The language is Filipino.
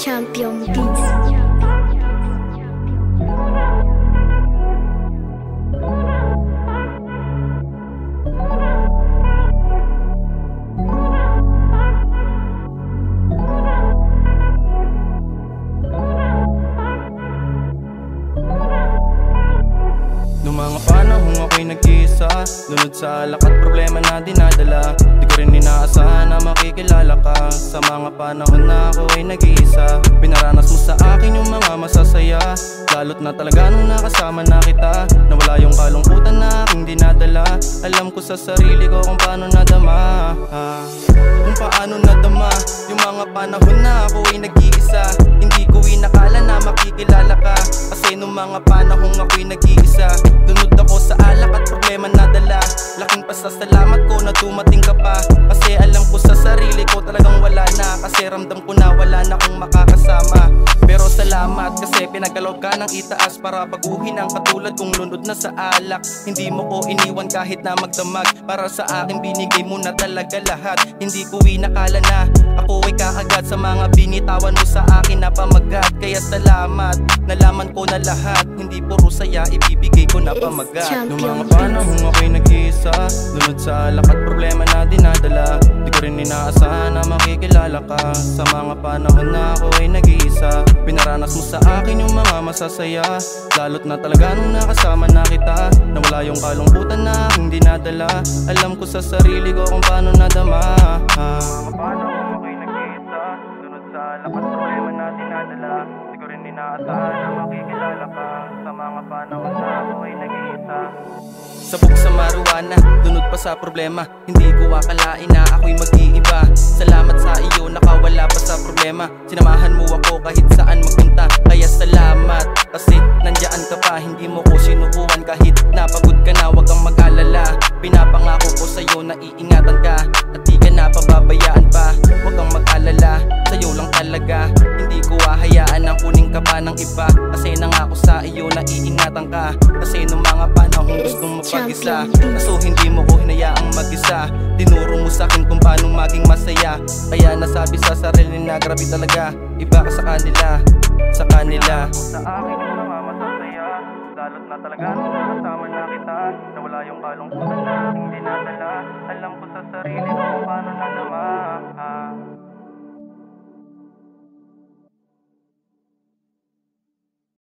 Champion Beats. Noong mga panahong ako'y nag-iisa, lunod sa lakat problema na dinadala. Di ko rin inaasahan na makikilala ka. Sa mga panahon na ako ay nag-iisa, pinaranas mo sa akin yung mga masasaya. Lalo't na talaga nung nakasama na kita, nawala yung kalungkutan na aking dinadala. Alam ko sa sarili ko kung paano nadama, kung paano nadama yung mga panahon na ako ay nag-iisa. Hindi ko inakala na makikilala ka, kasi nung mga panahong ako'y nag-iisa, lunod ako sa alak at problema na dala. Laking pasasalamat ko na dumating ka pa, kasi alam ko sa sarili ko talagang wala na. Kasi ramdam ko na wala na akong makakasama. Pero salamat kasi pinagalaw ka ng itaas para baguhin ang katulad kong lunod na sa alak. Hindi mo ko iniwan kahit na magdamag, para sa akin binigay mo na talaga lahat. Hindi ko inakala na ako ay kakagat sa mga binitawan mo sa akin na pamagat. Kaya salamat, nalaman ko na lahat, hindi puro saya ibibigay ko na pamagat. Noong mga panahong ako'y nag-iisa, lunod sa lakat problema na dinadala. Di ko rin inaasahan na makikilala ka. Sa mga panahon na ako ay nag-iisa, pinaranas mo sa akin yung mga masasaya. Lalo't na talaga nung nakasama na kita, nawala yung kalungkutan na aking dinadala. Alam ko sa sarili ko kung paano nadama. Mga panahong ako'y nag-iisa, lunod sa lakat problema na dinadala. Di ko rin inaasahan na makikilala ka. Sa mga panahon na ako ay nag-iisa, sabog sa marijuana, lunod pa sa problema. Hindi ko akalain na ako'y mag-iiba. Salamat sa iyo, nakawala pa sa problema. Sinamahan mo ako kahit saan magpunta, kaya salamat. Kasi nandiyan ka pa, hindi mo ko sinukuhan. Kahit napagod ka na, wag kang mag-alala. Pinapangako ko sa'yo na iingatan ka, at di ka na pababayaan pa. Wag kang mag-alala, sa'yo lang talaga. Hindi ko hahayaan na kunin ka pa ng iba, kasi nangako sa iyo na iingatan ka. Kasi nung mga panahong gusto mo pag-isa, kaso hindi mo ko hinayaang mag-isa. Tinuro mo sa'kin kung paano maging masaya, kaya nasabi sa sarili na grabe talaga. Iba ka sa kanila, sa kanila. Sa akin yung mga masasaya, lalo't na talaga nung nakasama na kita, nawala yung kalungkutan na aking dinadala. Alam ko sa sarili ko kung paano nadama.